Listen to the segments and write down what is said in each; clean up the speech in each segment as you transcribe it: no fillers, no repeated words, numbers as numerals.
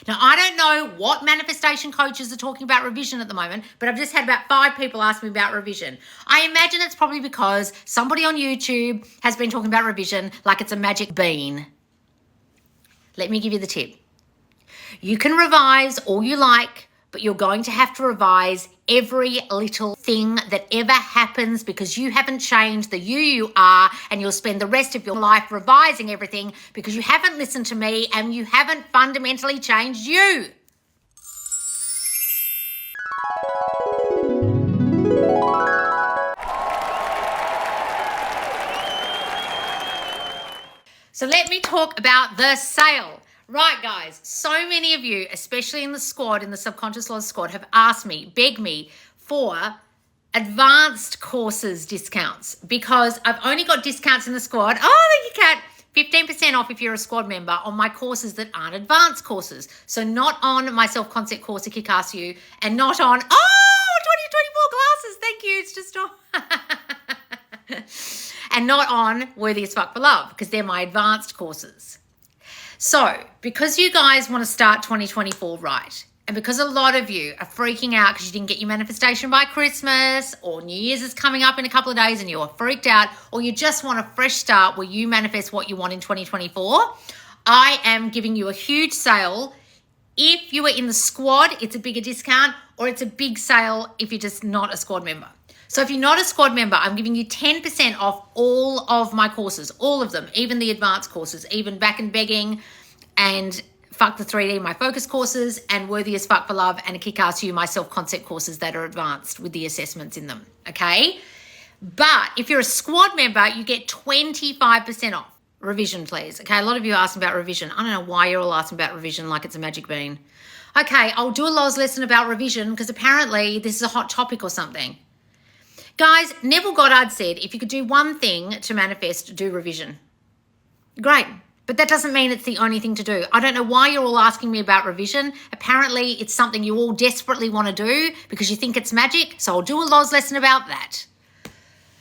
Now, I don't know what manifestation coaches are talking about revision at the moment, but I've just had about 5 people ask me about revision. I imagine it's probably because somebody on YouTube has been talking about revision like it's a magic bean. Let me give you the tip. You can revise all you like, but you're going to have to revise every little thing that ever happens because you haven't changed the you are, and you'll spend the rest of your life revising everything because you haven't listened to me and you haven't fundamentally changed you. So let me talk about the sale. Right, guys, so many of you, especially in the squad, in the Subconscious Laws squad, have asked me, begged me for advanced courses discounts because I've only got discounts in the squad. Oh, you can 15% off if you're a squad member on my courses that aren't advanced courses. So not on my self-concept course, A Kick-Ass You, and not on, 2024 classes. Thank you. It's just and not on Worthy as Fuck for Love because they're my advanced courses. So, because you guys want to start 2024 right, and because a lot of you are freaking out because you didn't get your manifestation by Christmas, or New Year's is coming up in a couple of days and you're freaked out, or you just want a fresh start where you manifest what you want in 2024, I am giving you a huge sale. If you are in the squad, it's a bigger discount, or it's a big sale if you're just not a squad member. So if you're not a squad member, I'm giving you 10% off all of my courses, all of them, even the advanced courses, even Back and Begging and Fuck the 3D, my focus courses, and Worthy as Fuck for Love and A Kick-Ass You, my self-concept courses that are advanced with the assessments in them, okay? But if you're a squad member, you get 25% off. Revision, please, okay? A lot of you are asking about revision. I don't know why you're all asking about revision like it's a magic bean. Okay, I'll do a Loz lesson about revision because apparently this is a hot topic or something. Guys, Neville Goddard said, if you could do one thing to manifest, do revision. Great, but that doesn't mean it's the only thing to do. I don't know why you're all asking me about revision. Apparently, it's something you all desperately want to do because you think it's magic, so I'll do a Loz lesson about that.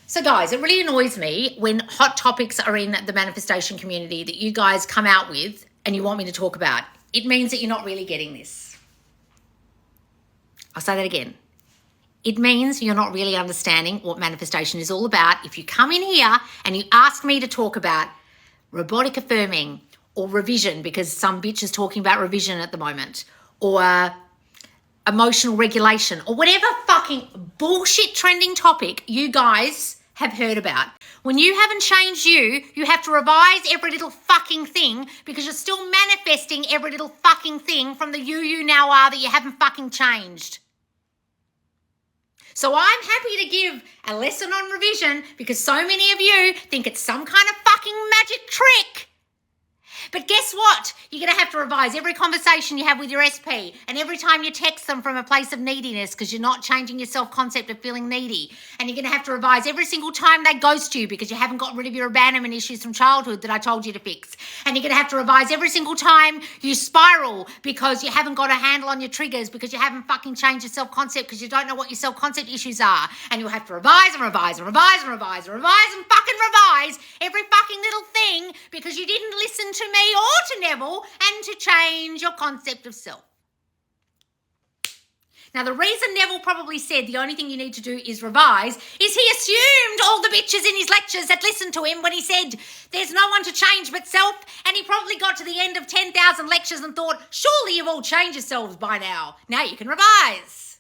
So guys, it really annoys me when hot topics are in the manifestation community that you guys come out with and you want me to talk about. It means that you're not really getting this. I'll say that again. It means you're not really understanding what manifestation is all about. If you come in here and you ask me to talk about robotic affirming or revision, because some bitch is talking about revision at the moment, or emotional regulation, or whatever fucking bullshit trending topic you guys have heard about. When you haven't changed you have to revise every little fucking thing because you're still manifesting every little fucking thing from the you now are that you haven't fucking changed. So I'm happy to give a lesson on revision because so many of you think it's some kind of fucking magic trick. But guess what? You're going to have to revise every conversation you have with your SP and every time you text them from a place of neediness because you're not changing your self-concept of feeling needy. And you're going to have to revise every single time they ghost you because you haven't got rid of your abandonment issues from childhood that I told you to fix. And you're going to have to revise every single time you spiral because you haven't got a handle on your triggers because you haven't fucking changed your self-concept because you don't know what your self-concept issues are. And you'll have to revise and revise and revise and revise and revise and fucking revise every fucking little thing because you didn't listen to me or to Neville and to change your concept of self. Now, the reason Neville probably said the only thing you need to do is revise is he assumed all the bitches in his lectures had listened to him when he said there's no one to change but self, and he probably got to the end of 10,000 lectures and thought, surely you've all changed yourselves by now. Now you can revise.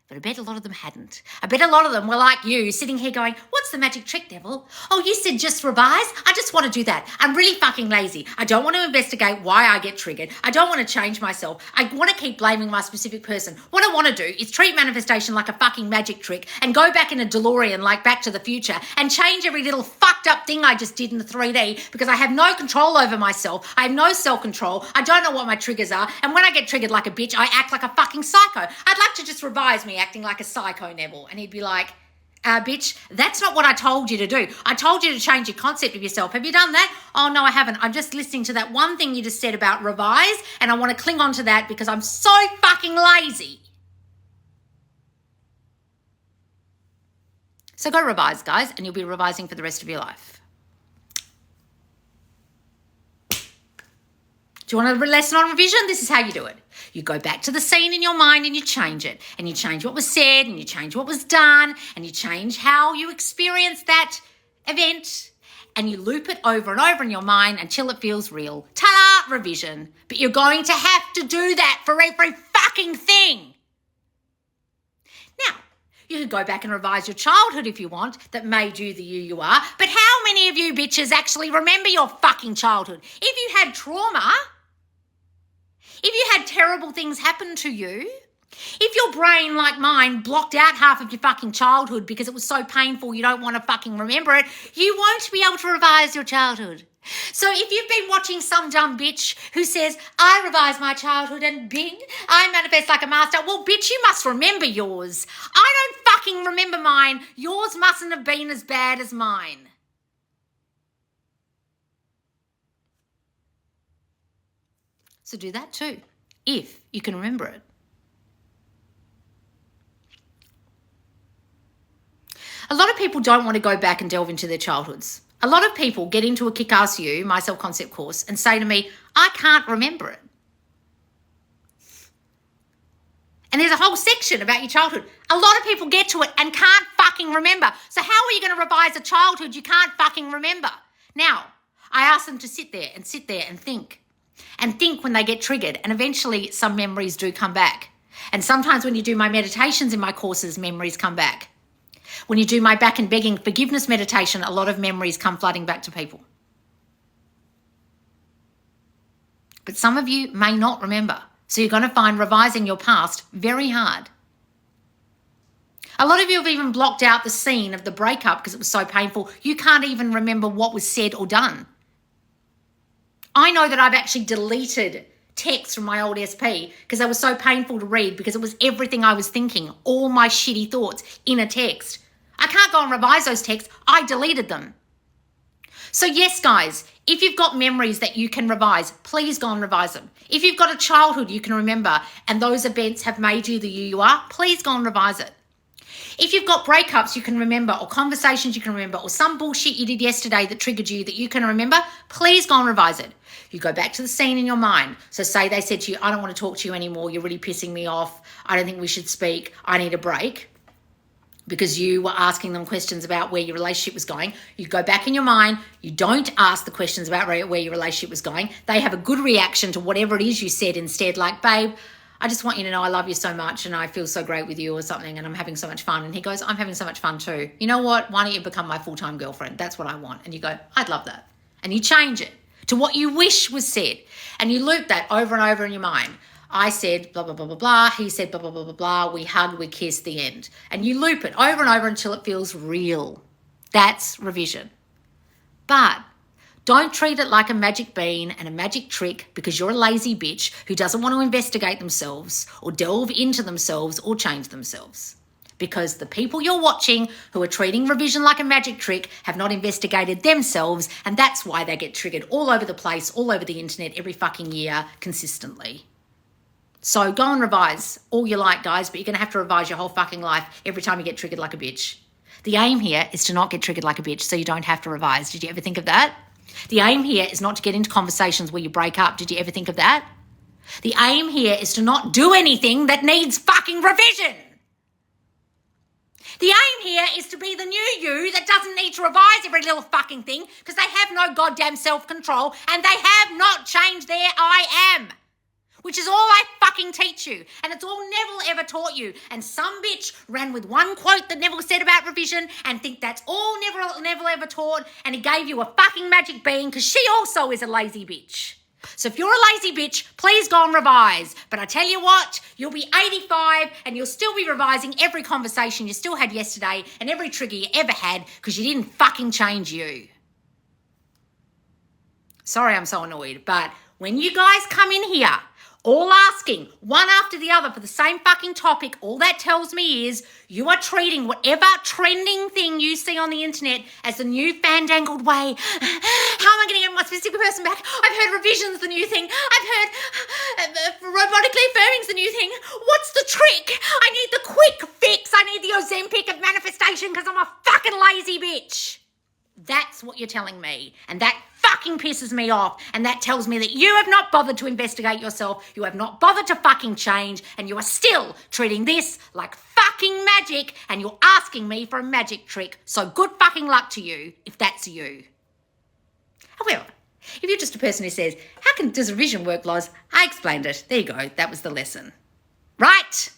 But I bet a lot of them hadn't. I bet a lot of them were like you, sitting here going, what's the magic trick, Neville? Oh, you said just revise? I just want to do that. I'm really fucking lazy. I don't want to investigate why I get triggered. I don't want to change myself. I want to keep blaming my specific person. What I want to do is treat manifestation like a fucking magic trick and go back in a DeLorean like Back to the Future and change every little fucked up thing I just did in the 3D because I have no control over myself. I have no self-control. I don't know what my triggers are. And when I get triggered like a bitch, I act like a fucking psycho. I'd like to just revise me acting like a psycho, Neville. And he'd be like, bitch, that's not what I told you to do. I told you to change your concept of yourself. Have you done that? Oh, no, I haven't. I'm just listening to that one thing you just said about revise, and I want to cling on to that because I'm so fucking lazy. So go revise, guys, and you'll be revising for the rest of your life. Do you want a lesson on revision? This is how you do it. You go back to the scene in your mind and you change it. And you change what was said and you change what was done and you change how you experience that event. And you loop it over and over in your mind until it feels real. Ta-da! Revision. But you're going to have to do that for every fucking thing. Now, you can go back and revise your childhood if you want that made you the you are. But how many of you bitches actually remember your fucking childhood? If you had trauma, if you had terrible things happen to you, if your brain, like mine, blocked out half of your fucking childhood because it was so painful you don't want to fucking remember it, you won't be able to revise your childhood. So if you've been watching some dumb bitch who says, I revise my childhood and bing, I manifest like a master, well, bitch, you must remember yours. I don't fucking remember mine. Yours mustn't have been as bad as mine. So do that too, if you can remember it. A lot of people don't want to go back and delve into their childhoods. A lot of people get into a Kick-Ass You, my self-concept course, and say to me, I can't remember it. And there's a whole section about your childhood. A lot of people get to it and can't fucking remember. So how are you going to revise a childhood you can't fucking remember? Now, I ask them to sit there and think. And think when they get triggered. And eventually some memories do come back. And sometimes when you do my meditations in my courses, memories come back. When you do my back and begging forgiveness meditation, a lot of memories come flooding back to people. But some of you may not remember. So you're going to find revising your past very hard. A lot of you have even blocked out the scene of the breakup because it was so painful. You can't even remember what was said or done. I know that I've actually deleted texts from my old SP because they were so painful to read because it was everything I was thinking, all my shitty thoughts in a text. I can't go and revise those texts. I deleted them. So yes, guys, if you've got memories that you can revise, please go and revise them. If you've got a childhood you can remember and those events have made you the you are, please go and revise it. If you've got breakups you can remember or conversations you can remember or some bullshit you did yesterday that triggered you that you can remember, please go and revise it. You go back to the scene in your mind. So say they said to you, I don't want to talk to you anymore. You're really pissing me off. I don't think we should speak. I need a break. Because you were asking them questions about where your relationship was going. You go back in your mind. You don't ask the questions about where your relationship was going. They have a good reaction to whatever it is you said instead, like, babe, I just want you to know I love you so much and I feel so great with you or something and I'm having so much fun. And he goes, I'm having so much fun too. You know what? Why don't you become my full-time girlfriend? That's what I want. And you go, I'd love that. And you change it to what you wish was said. And you loop that over and over in your mind. I said blah, blah, blah, blah, blah. He said blah, blah, blah, blah, blah. We hug, we kiss, the end. And you loop it over and over until it feels real. That's revision. But don't treat it like a magic bean and a magic trick because you're a lazy bitch who doesn't want to investigate themselves or delve into themselves or change themselves. Because the people you're watching who are treating revision like a magic trick have not investigated themselves, and that's why they get triggered all over the place, all over the internet, every fucking year, consistently. So go and revise all you like, guys, but you're going to have to revise your whole fucking life every time you get triggered like a bitch. The aim here is to not get triggered like a bitch so you don't have to revise. Did you ever think of that? The aim here is not to get into conversations where you break up. Did you ever think of that? The aim here is to not do anything that needs fucking revision. The aim here is to be the new you that doesn't need to revise every little fucking thing because they have no goddamn self-control and they have not changed their I am. Which is all I fucking teach you. And it's all Neville ever taught you. And some bitch ran with one quote that Neville said about revision and think that's all Neville ever taught. And he gave you a fucking magic bean because she also is a lazy bitch. So if you're a lazy bitch, please go and revise. But I tell you what, you'll be 85 and you'll still be revising every conversation you still had yesterday and every trigger you ever had because you didn't fucking change you. Sorry I'm so annoyed, but when you guys come in here all asking one after the other for the same fucking topic, all that tells me is you are treating whatever trending thing you see on the internet as the new fandangled way. How am I going to get my specific person back? I've heard revision's the new thing. I've heard robotically affirming's the new thing. What's the trick? I need the quick fix. I need the Ozempic of manifestation because I'm a fucking lazy bitch. That's what you're telling me. And that fucking pisses me off. And that tells me that you have not bothered to investigate yourself. You have not bothered to fucking change. And you are still treating this like fucking magic. And you're asking me for a magic trick. So good fucking luck to you if that's you. However, if you're just a person who says, does revision work, Loz? I explained it. There you go. That was the lesson. Right?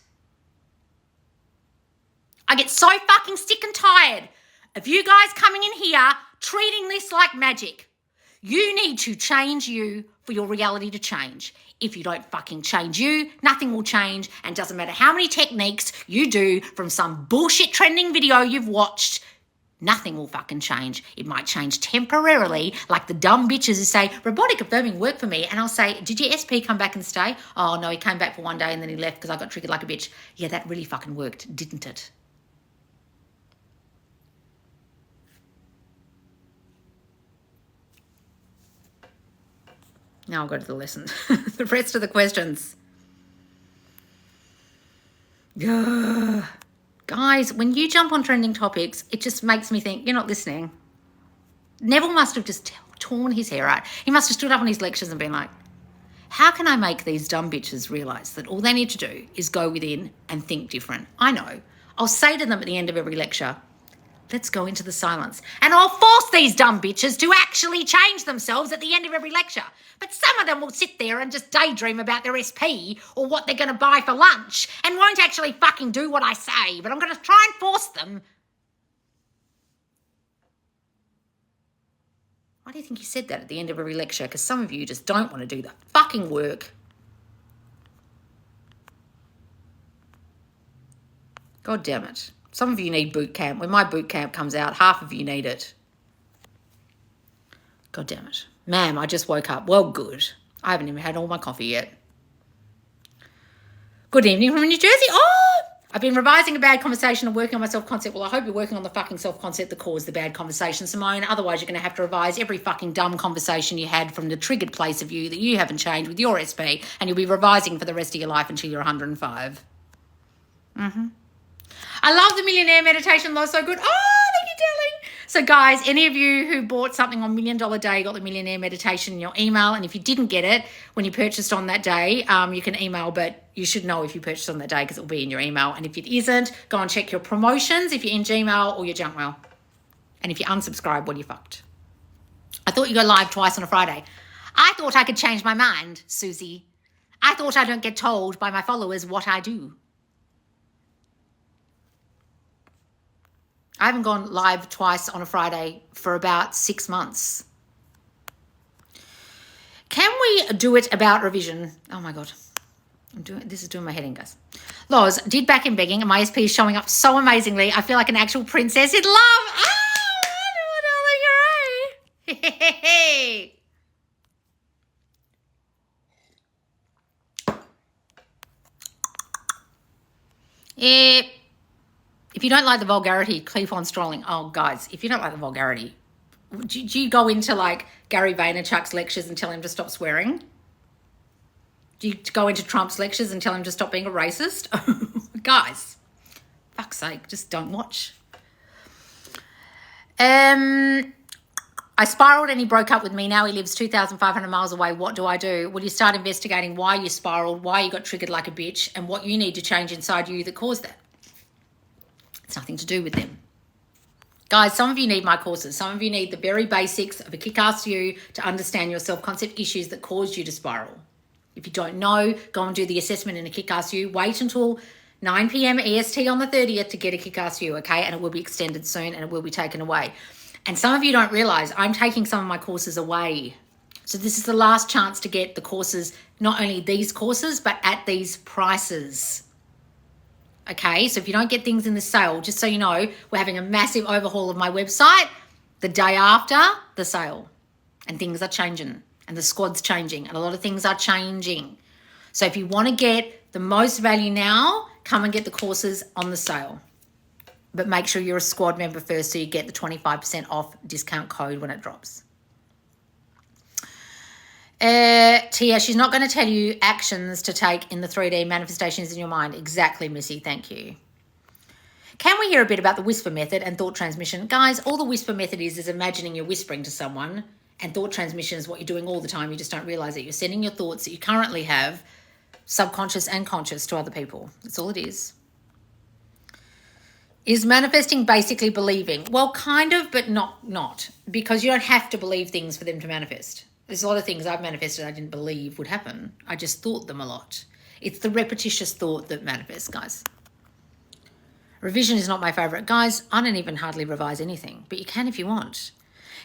I get so fucking sick and tired of you guys coming in here treating this like magic. You need to change you for your reality to change. If you don't fucking change you, nothing will change. And doesn't matter how many techniques you do from some bullshit trending video you've watched, nothing will fucking change. It might change temporarily, like the dumb bitches who say, robotic affirming worked for me. And I'll say, did your SP come back and stay? Oh, no, he came back for one day and then he left because I got triggered like a bitch. Yeah, that really fucking worked, didn't it? Now I'll go to the lesson. The rest of the questions. Yeah. Guys, when you jump on trending topics, it just makes me think, you're not listening. Neville must have just torn his hair out. He must have stood up on his lectures and been like, how can I make these dumb bitches realise that all they need to do is go within and think different? I know. I'll say to them at the end of every lecture, let's go into the silence. And I'll force these dumb bitches to actually change themselves at the end of every lecture. But some of them will sit there and just daydream about their SP or what they're going to buy for lunch and won't actually fucking do what I say. But I'm going to try and force them. Why do you think he said that at the end of every lecture? Because some of you just don't want to do the fucking work. God damn it. Some of you need boot camp. When my boot camp comes out, half of you need it. God damn it. Ma'am, I just woke up. Well, good. I haven't even had all my coffee yet. Good evening from New Jersey. Oh, I've been revising a bad conversation and working on my self-concept. Well, I hope you're working on the fucking self-concept that caused the bad conversation, Simone. Otherwise, you're going to have to revise every fucking dumb conversation you had from the triggered place of you that you haven't changed with your SP, and you'll be revising for the rest of your life until you're 105. I love the millionaire meditation, Loz, so good. Oh, thank you, darling. So, guys, any of you who bought something on $1 Million Day got the millionaire meditation in your email. And if you didn't get it when you purchased on that day, you can email, but you should know if you purchased on that day because it will be in your email. And if it isn't, go and check your promotions if you're in Gmail or your junk mail. And if you unsubscribe, well, you're fucked. I thought you go live twice on a Friday. I thought I could change my mind, Susie. I thought I don't get told by my followers what I do. I haven't gone live twice on a Friday for about 6 months. Can we do it about revision? Oh my God. This is doing my head in, guys. Loz, did back in begging and my SP is showing up so amazingly. I feel like an actual princess in love. Oh, wonderful, darling, you're right. If you don't like the vulgarity, keep on strolling. Oh, guys, if you don't like the vulgarity, do you go into like Gary Vaynerchuk's lectures and tell him to stop swearing? Do you go into Trump's lectures and tell him to stop being a racist? Guys, fuck's sake, just don't watch. I spiraled and he broke up with me. Now he lives 2,500 miles away. What do I do? Well, you start investigating why you spiraled, why you got triggered like a bitch, and what you need to change inside you that caused that. It's nothing to do with them. Guys, some of you need my courses. Some of you need the very basics of a kick-ass you to understand your self-concept issues that caused you to spiral. If you don't know, go and do the assessment in a kick-ass you. Wait until 9 p.m. EST on the 30th to get a kick-ass you, okay? And it will be extended soon and it will be taken away. And some of you don't realize I'm taking some of my courses away. So this is the last chance to get the courses, not only these courses, but at these prices. Okay, so if you don't get things in the sale, just so you know, we're having a massive overhaul of my website the day after the sale. And things are changing. And the squad's changing. And a lot of things are changing. So if you want to get the most value now, come and get the courses on the sale. But make sure you're a squad member first so you get the 25% off discount code when it drops. Tia, she's not going to tell you actions to take in the 3D manifestations in your mind. Exactly, Missy. Thank you. Can we hear a bit about the whisper method and thought transmission? Guys, all the whisper method is imagining you're whispering to someone, and thought transmission is what you're doing all the time. You just don't realize it. You're sending your thoughts that you currently have, subconscious and conscious, to other people. That's all it is. Is manifesting basically believing? Well, kind of, but not. Because you don't have to believe things for them to manifest. There's a lot of things I've manifested I didn't believe would happen. I just thought them a lot. It's the repetitious thought that manifests, guys. Revision is not my favourite. Guys, I don't even hardly revise anything, but you can if you want.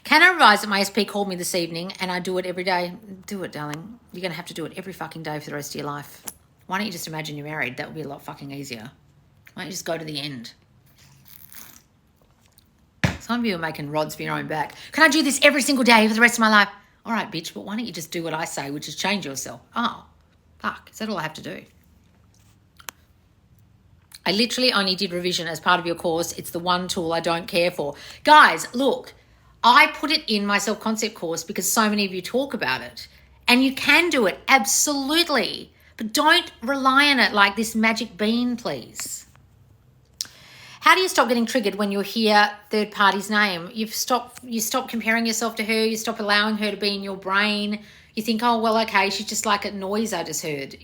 Can I revise that my SP called me this evening and I do it every day? Do it, darling. You're going to have to do it every fucking day for the rest of your life. Why don't you just imagine you're married? That would be a lot fucking easier. Why don't you just go to the end? Some of you are making rods for your own back. Can I do this every single day for the rest of my life? All right, bitch, but why don't you just do what I say, which is change yourself? Oh, fuck. Is that all I have to do? I literally only did revision as part of your course. It's the one tool I don't care for. Guys, look, I put it in my self-concept course because so many of you talk about it. And you can do it, absolutely. But don't rely on it like this magic bean, please. How do you stop getting triggered when you hear third party's name? You stop comparing yourself to her. You stop allowing her to be in your brain. You think, oh, well, okay, she's just like a noise I just heard.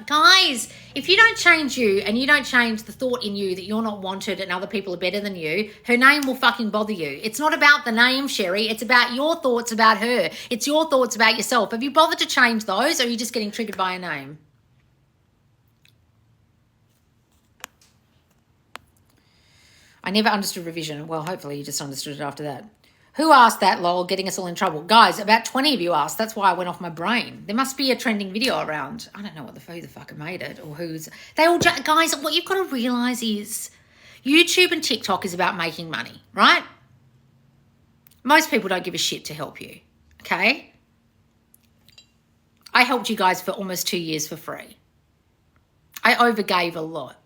Guys, if you don't change you and you don't change the thought in you that you're not wanted and other people are better than you, her name will fucking bother you. It's not about the name, Sherry. It's about your thoughts about her. It's your thoughts about yourself. Have you bothered to change those, or are you just getting triggered by a name? I never understood revision. Well, hopefully you just understood it after that. Who asked that, lol, getting us all in trouble? Guys, about 20 of you asked. That's why I went off my brain. There must be a trending video around. I don't know who the fuck made it or who's... Guys, what you've got to realise is YouTube and TikTok is about making money, right? Most people don't give a shit to help you, okay? I helped you guys for almost 2 years for free. I overgave a lot.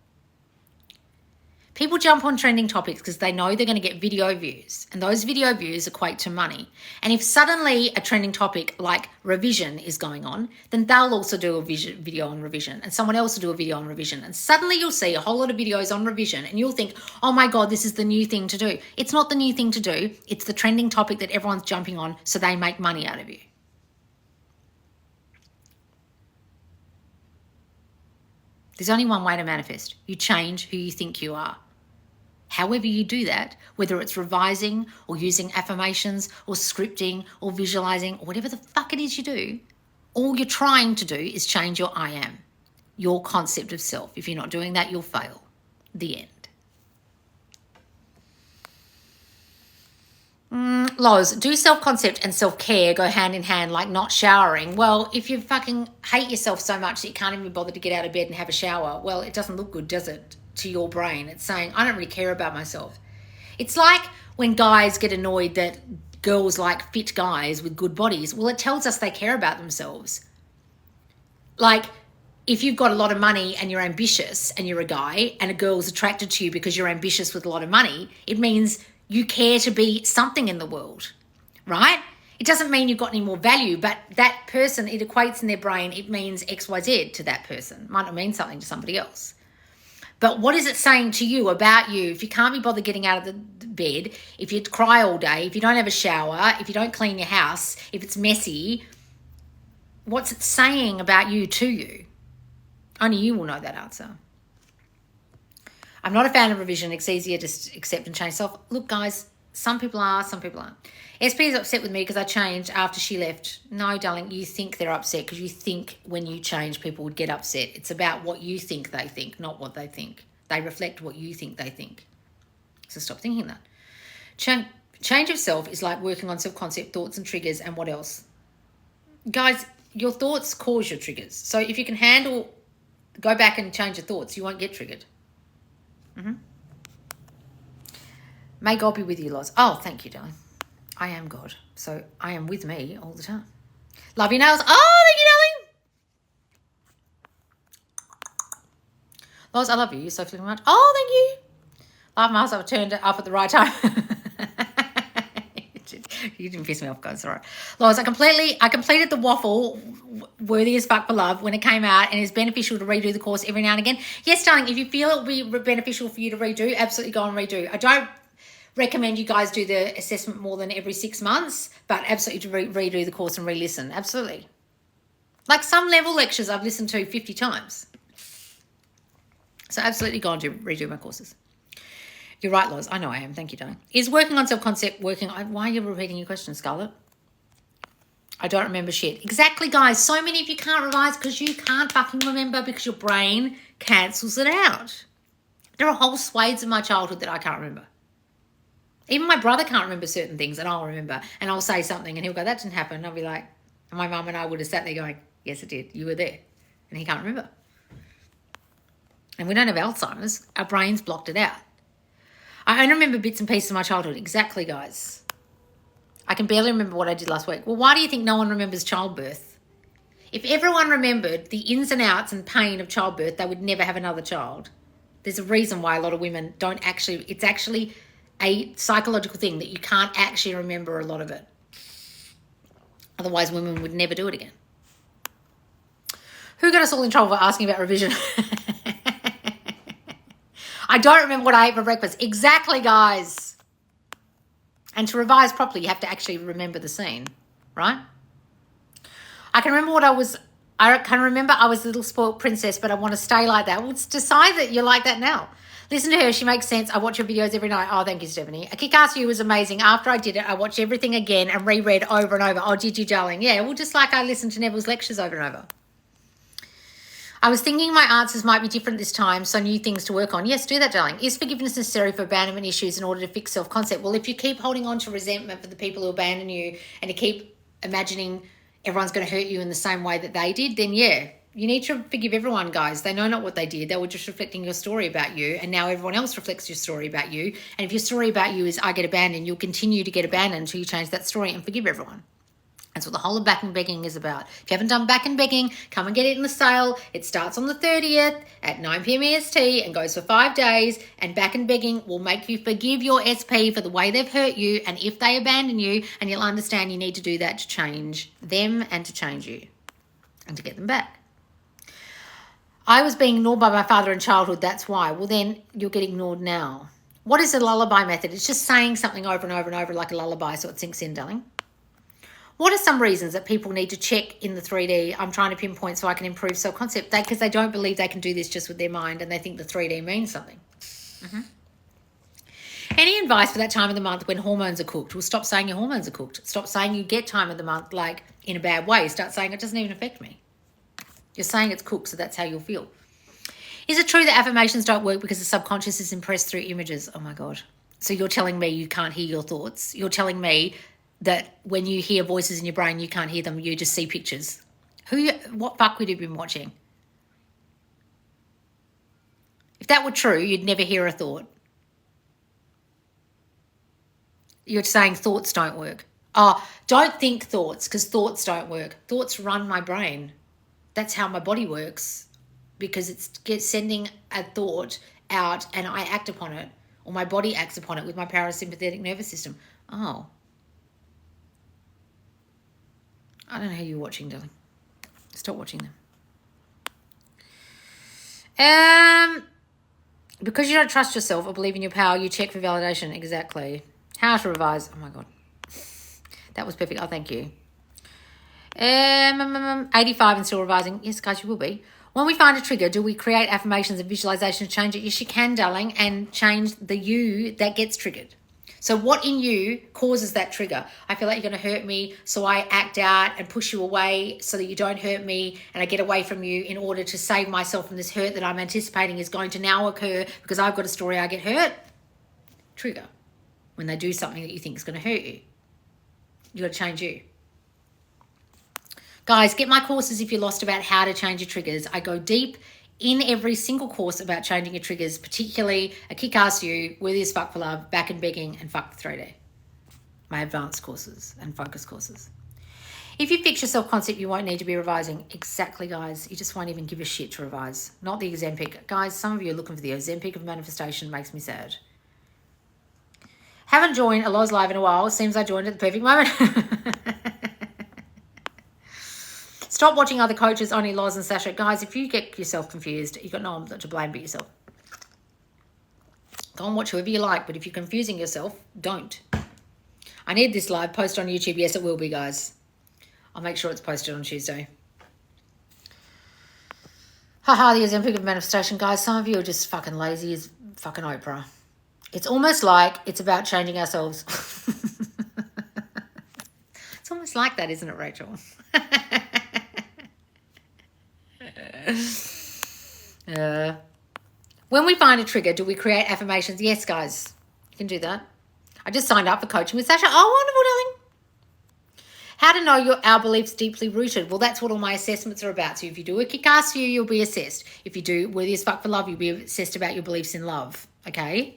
People jump on trending topics because they know they're going to get video views, and those video views equate to money. And if suddenly a trending topic like revision is going on, then they'll also do a video on revision, and someone else will do a video on revision. And suddenly you'll see a whole lot of videos on revision, and you'll think, oh my God, this is the new thing to do. It's not the new thing to do. It's the trending topic that everyone's jumping on so they make money out of you. There's only one way to manifest. You change who you think you are. However you do that, whether it's revising or using affirmations or scripting or visualizing or whatever the fuck it is you do, all you're trying to do is change your I am, your concept of self. If you're not doing that, you'll fail. The end. Loz, do self-concept and self-care go hand in hand like not showering? Well, if you fucking hate yourself so much that you can't even bother to get out of bed and have a shower, well, it doesn't look good, does it, to your brain? It's saying, I don't really care about myself. It's like when guys get annoyed that girls like fit guys with good bodies. Well, it tells us they care about themselves. Like, if you've got a lot of money and you're ambitious and you're a guy and a girl's attracted to you because you're ambitious with a lot of money, it means you care to be something in the world, right? It doesn't mean you've got any more value, but that person, it equates in their brain, it means XYZ to that person. Might not mean something to somebody else. But what is it saying to you about you? If you can't be bothered getting out of the bed, if you cry all day, if you don't have a shower, if you don't clean your house, if it's messy, what's it saying about you to you? Only you will know that answer. I'm not a fan of revision. It's easier to accept and change self. Look, guys, some people are, some people aren't. SP is upset with me because I changed after she left. No, darling, you think they're upset because you think when you change, people would get upset. It's about what you think they think, not what they think. They reflect what you think they think. So stop thinking that. Change of self is like working on self-concept, thoughts and triggers, and what else? Guys, your thoughts cause your triggers. So if you can handle, go back and change your thoughts, you won't get triggered. May God be with you, Loz. Oh, thank you, darling. I am God. So I am with me all the time. Love your nails. Oh, thank you, darling. Loz, I love you. You're so flipping much. Oh, thank you. Love Mars, I've turned it up at the right time. You didn't piss me off, guys. All right. Lois, I completed the waffle, Worthy as Fuck for Love, when it came out, and it's beneficial to redo the course every now and again. Yes, darling, if you feel it will be beneficial for you to redo, absolutely go and redo. I don't recommend you guys do the assessment more than every 6 months, but absolutely to redo the course and re-listen. Absolutely. Like some level lectures I've listened to 50 times. So absolutely go and redo my courses. You're right, Loz. I know I am. Thank you, darling. Is working on self-concept working? Why are you repeating your question, Scarlett? I don't remember shit. Exactly, guys. So many of you can't revise because you can't fucking remember because your brain cancels it out. There are whole swathes of my childhood that I can't remember. Even my brother can't remember certain things, and I'll remember. And I'll say something, and he'll go, that didn't happen. And I'll be like, and my mum and I would have sat there going, yes, it did. You were there. And he can't remember. And we don't have Alzheimer's. Our brains blocked it out. I only remember bits and pieces of my childhood. Exactly, guys. I can barely remember what I did last week. Well, why do you think no one remembers childbirth? If everyone remembered the ins and outs and pain of childbirth, they would never have another child. There's a reason why a lot of women don't actually, it's actually a psychological thing that you can't actually remember a lot of it. Otherwise, women would never do it again. Who got us all in trouble for asking about revision? I don't remember what I ate for breakfast. Exactly, guys. And to revise properly, you have to actually remember the scene, right? I can remember I remember I was a little spoiled princess, but I want to stay like that. Well, decide that you're like that now. Listen to her. She makes sense. I watch her videos every night. Oh, thank you, Stephanie. A Kick-Ass You was amazing. After I did it, I watched everything again and reread over and over. Oh, did you, darling? Yeah, well, just like I listened to Neville's lectures over and over. I was thinking my answers might be different this time, so new things to work on. Yes, do that, darling. Is forgiveness necessary for abandonment issues in order to fix self-concept? Well, if you keep holding on to resentment for the people who abandon you and you keep imagining everyone's going to hurt you in the same way that they did, then yeah, you need to forgive everyone, guys. They know not what they did. They were just reflecting your story about you, and now everyone else reflects your story about you. And if your story about you is I get abandoned, you'll continue to get abandoned until you change that story and forgive everyone. That's what the whole of back and begging is about. If you haven't done back and begging, come and get it in the sale. It starts on the 30th at 9 p.m. EST and goes for 5 days. And back and begging will make you forgive your SP for the way they've hurt you. And if they abandon you, and you'll understand you need to do that to change them and to change you and to get them back. I was being ignored by my father in childhood. That's why. Well, then you'll get ignored now. What is a lullaby method? It's just saying something over and over and over like a lullaby so it sinks in, darling. What are some reasons that people need to check in the 3D? I'm trying to pinpoint so I can improve self-concept. Because they don't believe they can do this just with their mind and they think the 3D means something. Mm-hmm. Any advice for that time of the month when hormones are cooked? Well, stop saying your hormones are cooked. Stop saying you get time of the month like in a bad way. Start saying it doesn't even affect me. You're saying it's cooked, so that's how you'll feel. Is it true that affirmations don't work because the subconscious is impressed through images? Oh, my God. So you're telling me you can't hear your thoughts? You're telling me that when you hear voices in your brain, you can't hear them, you just see pictures. What fuck would you have been watching? If that were true, you'd never hear a thought. You're saying thoughts don't work. Oh, don't think thoughts because thoughts don't work. Thoughts run my brain. That's how my body works because it's sending a thought out and I act upon it or my body acts upon it with my parasympathetic nervous system. Oh. I don't know who you're watching, darling. Stop watching them. Because you don't trust yourself or believe in your power, you check for validation. Exactly. How to revise. Oh, my God. That was perfect. Oh, thank you. 85 and still revising. Yes, guys, you will be. When we find a trigger, do we create affirmations and visualization to change it? Yes, you can, darling, and change the you that gets triggered. So what in you causes that trigger? I feel like you're going to hurt me, so I act out and push you away so that you don't hurt me and I get away from you in order to save myself from this hurt that I'm anticipating is going to now occur because I've got a story I get hurt. Trigger. When they do something that you think is going to hurt you. You got to change you. Guys, get my courses if you're lost about how to change your triggers. I go deep in every single course about changing your triggers, particularly a Kick-Ass You, Worthy as Fuck for Love, Back and Begging, and Fuck the 3D. My advanced courses and focus courses. If you fix your self-concept, you won't need to be revising. Exactly, guys. You just won't even give a shit to revise. Not the Ozempic. Guys, some of you are looking for the Ozempic of manifestation. Makes me sad. Haven't joined a Loz live in a while. Seems I joined at the perfect moment. Stop watching other coaches, only Loz and Sasha. Guys, if you get yourself confused, you've got no one to blame but yourself. Go and watch whoever you like, but if you're confusing yourself, don't. I need this live post on YouTube. Yes, it will be, guys. I'll make sure it's posted on Tuesday. Haha, the Olympic of manifestation, guys. Some of you are just fucking lazy as fucking Oprah. It's almost like it's about changing ourselves. It's almost like that, isn't it, Rachel? When we find a trigger, do we create affirmations? Yes, guys. You can do that. I just signed up for coaching with Sasha. Oh, wonderful, darling. How to know our beliefs deeply rooted? Well, that's what all my assessments are about. So if you do a kick-ass view, you'll be assessed. If you do worthy as fuck for love, you'll be assessed about your beliefs in love. Okay?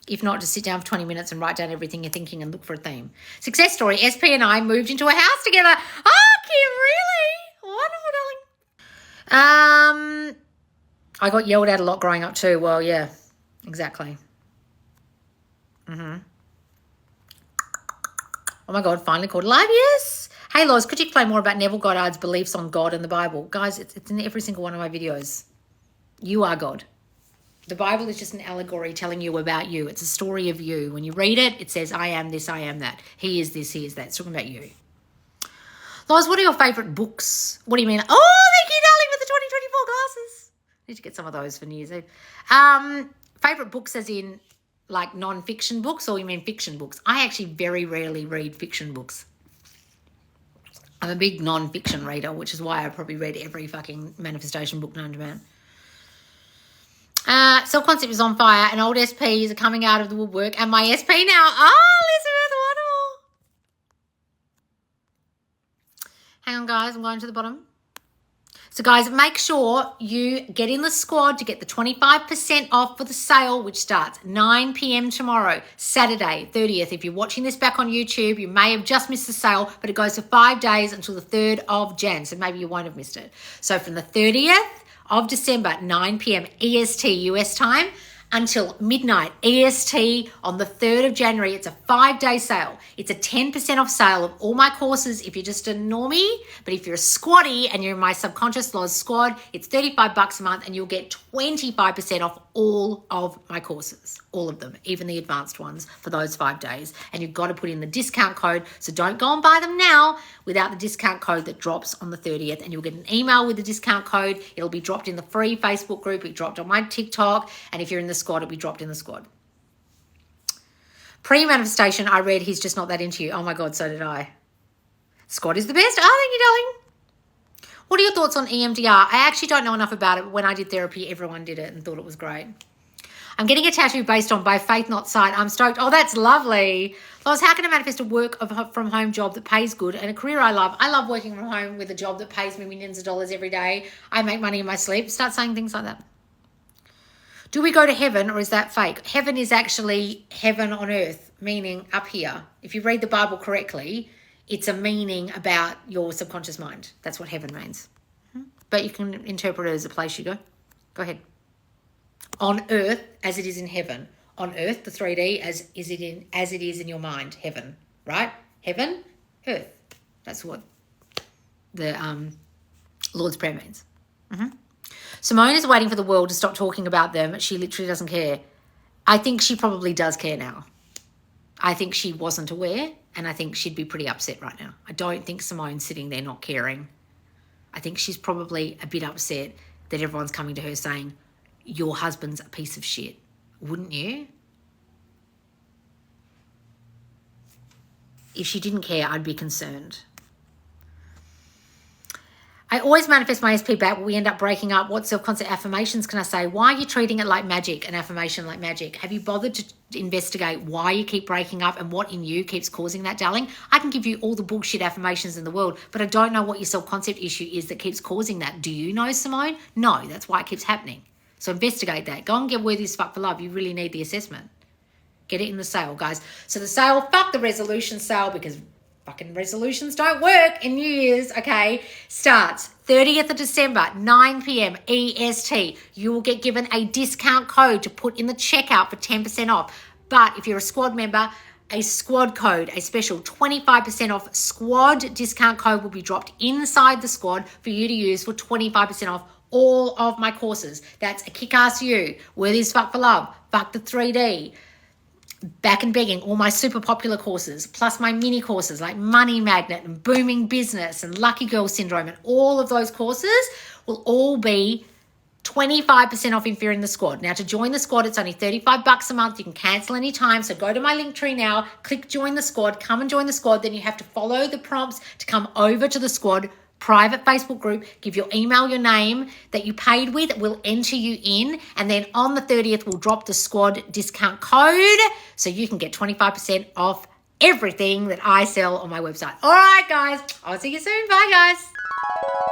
If not, just sit down for 20 minutes and write down everything you're thinking and look for a theme. Success story. SP and I moved into a house together. Oh, Kim, really? Wonderful, darling. I got yelled at a lot growing up too. Well, yeah, exactly. Oh my God, finally called live, yes. Hey, Loz, could you explain more about Neville Goddard's beliefs on God and the Bible? Guys, it's in every single one of my videos. You are God. The Bible is just an allegory telling you about you. It's a story of you. When you read it, it says, I am this, I am that. He is this, he is that. It's talking about you. Loz, what are your favourite books? What do you mean? Oh, thank you, darling, with the 2024 glasses. Need to get some of those for New Year's Eve. Favourite books as in like non-fiction books, or you mean fiction books? I actually very rarely read fiction books. I'm a big non-fiction reader, which is why I probably read every fucking manifestation book known to man. Self-concept is on fire, and old SPs are coming out of the woodwork, and my SP now. Oh, Elizabeth, wonderful. Hang on, guys, I'm going to the bottom. So, guys, make sure you get in the squad to get the 25% off for the sale, which starts 9 p.m. tomorrow, Saturday, 30th. If you're watching this back on YouTube, you may have just missed the sale, but it goes for 5 days until the 3rd of Jan, so maybe you won't have missed it. So, from the 30th of December, 9 p.m. EST US time, until midnight EST on the 3rd of January. It's a 5-day sale. It's a 10% off sale of all my courses if you're just a normie. But if you're a squatty and you're in my Subconscious Laws squad, it's $35 a month and you'll get 25% off all of my courses. All of them, even the advanced ones for those 5 days. And you've got to put in the discount code. So don't go and buy them now without the discount code that drops on the 30th. And you'll get an email with the discount code. It'll be dropped in the free Facebook group. It dropped on my TikTok. And if you're in the squad, it'll be dropped in the squad. Pre-manifestation, I read He's Just Not That Into You. Oh my God, so did I. Squad is the best. Oh, thank you, darling. What are your thoughts on EMDR? I actually don't know enough about it, but when I did therapy, everyone did it and thought it was great. I'm getting a tattoo based on by faith, not sight. I'm stoked. Oh, that's lovely. Loz, how can I manifest a work from home job that pays good and a career I love? I love working from home with a job that pays me millions of dollars every day. I make money in my sleep. Start saying things like that. Do we go to heaven or is that fake? Heaven is actually heaven on earth, meaning up here. If you read the Bible correctly, it's a meaning about your subconscious mind. That's what heaven means. But you can interpret it as a place you go. Go ahead. On earth as it is in heaven. On earth, the 3D as it is in your mind. Heaven, right? Heaven, earth. That's what the Lord's Prayer means. Simone is waiting for the world to stop talking about them. She literally doesn't care. I think she probably does care now. I think she wasn't aware, and I think she'd be pretty upset right now. I don't think Simone's sitting there not caring. I think she's probably a bit upset that everyone's coming to her saying, your husband's a piece of shit. Wouldn't you? If she didn't care, I'd be concerned. I always manifest my SP back, but we end up breaking up. What self-concept affirmations can I say? Why are you treating it like magic, an affirmation like magic? Have you bothered to investigate why you keep breaking up and what in you keeps causing that, darling? I can give you all the bullshit affirmations in the world, but I don't know what your self-concept issue is that keeps causing that. Do you know, Simone? No, that's why it keeps happening. So investigate that. Go and get worthy as fuck for love. You really need the assessment. Get it in the sale, guys. So the sale, fuck the resolution sale because fucking resolutions don't work in New Year's, okay? Starts 30th of December, 9 p.m. EST. You will get given a discount code to put in the checkout for 10% off. But if you're a squad member, a squad code, a special 25% off squad discount code will be dropped inside the squad for you to use for 25% off all of my courses. That's a Kick-Ass You, Worthy as Fuck for Love, Fuck the 3D, Back and Begging, all my super popular courses, plus my mini courses like Money Magnet and Booming Business and Lucky Girl Syndrome, and all of those courses will all be 25% off if you're in the squad. Now, to join the squad, it's only $35 a month. You can cancel anytime. So go to my link tree now, click join the squad, come and join the squad. Then you have to follow the prompts to come over to the squad private Facebook group, give your email, your name that you paid with, we'll enter you in, and then on the 30th, we'll drop the squad discount code so you can get 25% off everything that I sell on my website. All right, guys, I'll see you soon. Bye, guys.